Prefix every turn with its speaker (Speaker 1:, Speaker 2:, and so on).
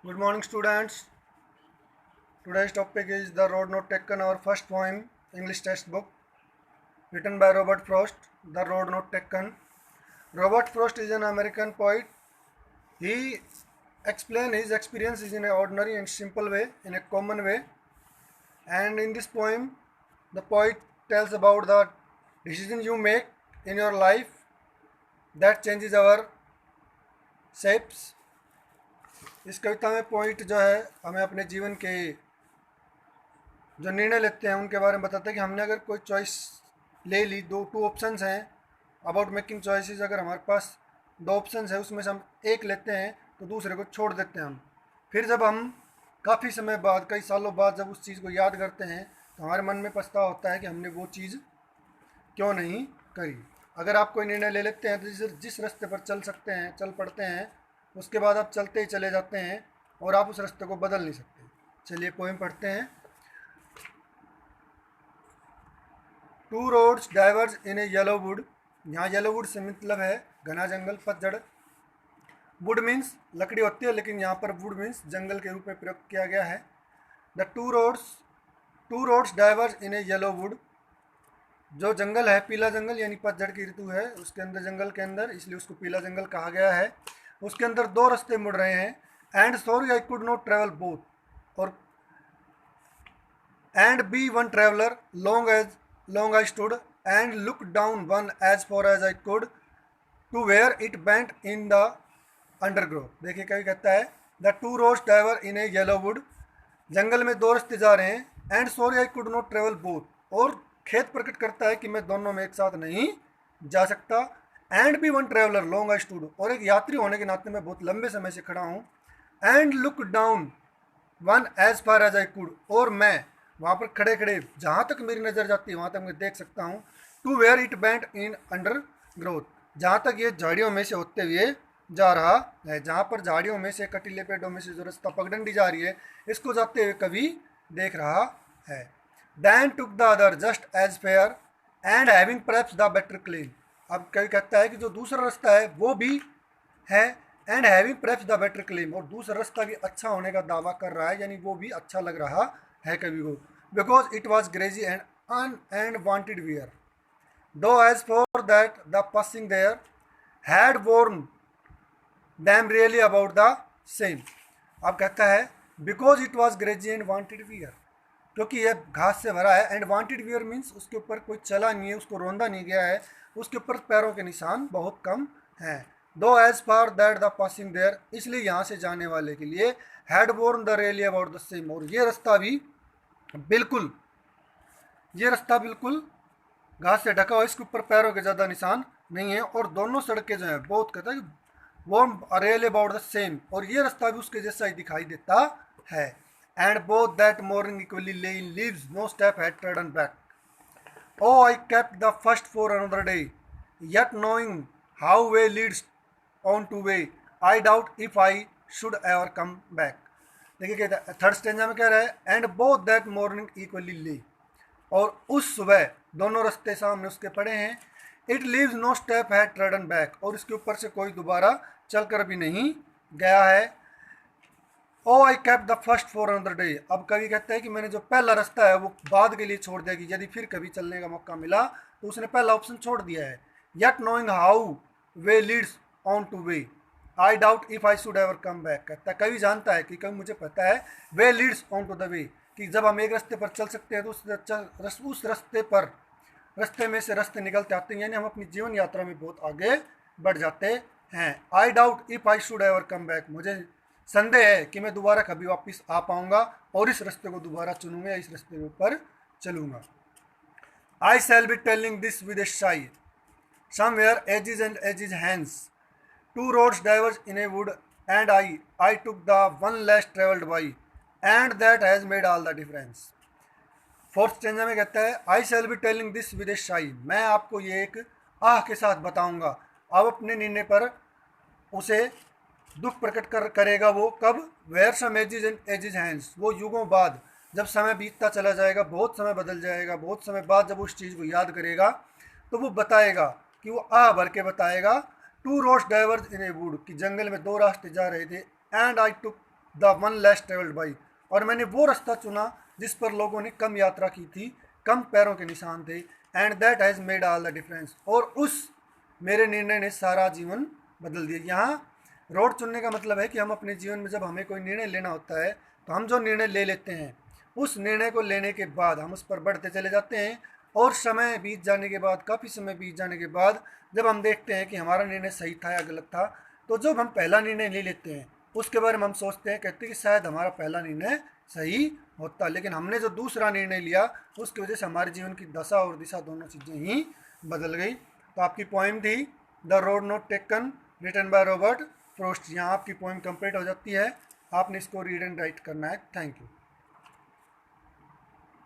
Speaker 1: Good morning, students. Today's topic is the road not taken, our first poem, English textbook, written by Robert Frost. The road not taken. Robert Frost is an American poet. He explains his experiences in an ordinary and simple way, in a common way. And in this poem, the poet tells about the decisions you make in your life that changes our shapes. इस कविता में point जो है हमें अपने जीवन के जो निर्णय लेते हैं उनके बारे में बताता है कि हमने अगर कोई चॉइस ले ली, टू ऑप्शंस हैं अबाउट मेकिंग चॉइसेस। अगर हमारे पास दो ऑप्शंस है उसमें से हम एक लेते हैं तो दूसरे को छोड़ देते हैं हम। फिर जब हम काफ़ी समय बाद, कई सालों बाद जब उस चीज़ को याद करते हैं तो हमारे मन में पछतावा होता है कि हमने वो चीज़ क्यों नहीं करी। अगर आप कोई निर्णय ले लेते हैं तो जिस रास्ते पर चल पड़ते हैं उसके बाद आप चलते ही चले जाते हैं और आप उस रास्ते को बदल नहीं सकते। चलिए पोएम पढ़ते हैं। To roads diverge in a yellow would. यहाँ येलो वुड से मतलब है घना जंगल, पतझड़। वुड मीन्स लकड़ी होती है, लेकिन यहाँ पर वुड मीन्स जंगल के रूप में प्रयोग किया गया है। The two roads diverge in a yellow wood. जो जंगल है, पीला जंगल, यानी पतझड़ की ऋतु है उसके अंदर, जंगल के अंदर, इसलिए उसको पीला जंगल कहा गया है। उसके अंदर दो रास्ते मुड़ रहे हैं। And sorry I could not travel both, और and be one traveller long I stood and look down one as far as I could to where it bent in the undergrowth. देखिए कभी कहता है the two roads diverge in a yellow wood. जंगल में दो रास्ते जा रहे हैं। And sorry I could not travel both, और खेद प्रकट करता है कि मैं दोनों में एक साथ नहीं जा सकता। And be one traveller long I stood, और एक यात्री होने के नाते मैं बहुत लंबे समय से खड़ा हूँ। And look down one as far as I could, और मैं वहाँ पर खड़े खड़े जहाँ तक मेरी नज़र जाती है वहाँ तक मैं देख सकता हूँ। To where it bent in undergrowth, जहाँ तक ये झाड़ियों में से होते हुए जा रहा है। जहाँ पर झाड़ियों में से, कटीले पेड़ों में से जो रास्ता पगडंडी जा रही है, इसको जाते हुए कभी देख रहा है। Then took the other just as fair and having perhaps the better claim. अब कभी कहता है कि जो दूसरा रास्ता है वो भी है, and having perhaps the better claim, और दूसरा रास्ता भी अच्छा होने का दावा कर रहा है, यानी वो भी अच्छा लग रहा है कवि को। Because it was grassy and wanted wear though as for that the passing there had worn them really about the same. अब कहता है because it was grassy and wanted wear, क्योंकि यह घास से भरा है। एंड वांटेड वियर मीन्स उसके ऊपर कोई चला नहीं है, उसको रौंदा नहीं गया है, उसके ऊपर पैरों के निशान बहुत कम हैं। Though as far that the passing there, इसलिए यहाँ से जाने वाले के लिए had born the really about the same, और ये रास्ता बिल्कुल घास से ढका हुआ, इसके ऊपर पैरों के ज़्यादा निशान नहीं है। और दोनों सड़कें जो हैं बहुत कहता है वो रियली अबाउट द सेम, और ये रास्ता भी उसके जैसा ही दिखाई देता है। And both that morning equally lay in leaves, no step had trodden back. Oh, I kept the first for another day, yet knowing how way leads on to way, I doubt if I should ever come back. देखिए कहता है, third stanza में कह रहा है and both that morning equally ले, और उस सुबह दोनों रास्ते सामने उसके पड़े हैं। It leaves no step had trodden back, और इसके ऊपर से कोई दोबारा चलकर भी नहीं गया है। Oh I kept the first for another day. अब कवि कहता है कि मैंने जो पहला रास्ता है वो बाद के लिए छोड़ दिया, कि यदि फिर कभी चलने का मौका मिला तो उसने पहला ऑप्शन छोड़ दिया है। Yet knowing how way leads on two way, I doubt if I should ever come back. कहता है कवि जानता है कि कभी मुझे पता है way leads on to the way, कि जब हम एक रास्ते पर चल सकते हैं तो उस रास्ते में से रास्ते निकलते आते हैं, यानी हम अपनी जीवन यात्रा में बहुत आगे बढ़ जाते हैं। I doubt if I should ever come back, मुझे संदेह है कि मैं दोबारा कभी वापस आ पाऊंगा और इस रास्ते को दोबारा चुनूंगा या इस रास्ते के ऊपर चलूंगा। I shall be telling this with a sigh somewhere ages and ages hence, two roads diverged in a wood and I took the one less travelled by and that has made all the difference. Fourth stanza में कहता है I shall be telling this with a sigh, मैं आपको ये एक आह के साथ बताऊंगा। अब अपने निर्णय पर उसे दुख प्रकट करेगा वो कब? Where some ages and ages hence, वो युगों बाद, जब समय बीतता चला जाएगा, बहुत समय बदल जाएगा, बहुत समय बाद जब उस चीज़ को याद करेगा तो वो बताएगा कि वो आह भर के बताएगा two roads diverge in a wood, कि जंगल में दो रास्ते जा रहे थे। And I took the one less travelled by, और मैंने वो रास्ता चुना जिस पर लोगों ने कम यात्रा की थी, कम पैरों के निशान थे, and that has made all the difference, और उस मेरे निर्णय ने सारा जीवन बदल दिया। यहाँ रोड चुनने का मतलब है कि हम अपने जीवन में जब हमें कोई निर्णय लेना होता है तो हम जो निर्णय ले लेते हैं उस निर्णय को लेने के बाद हम उस पर बढ़ते चले जाते हैं, और समय बीत जाने के बाद, काफ़ी समय बीत जाने के बाद जब हम देखते हैं कि हमारा निर्णय सही था या गलत था, तो जब हम पहला निर्णय ले लेते हैं उसके बारे में हम सोचते हैं, कहते हैं कि शायद हमारा पहला निर्णय सही होता, लेकिन हमने जो दूसरा निर्णय लिया उसकी वजह से हमारे जीवन की दशा और दिशा दोनों चीज़ें ही बदल गई। तो आपकी पोइम थी the road not taken, written by Robert Frost. यहाँ आपकी पोइम कंप्लीट हो जाती है, आपने इसको रीड एंड राइट करना है। Thank you.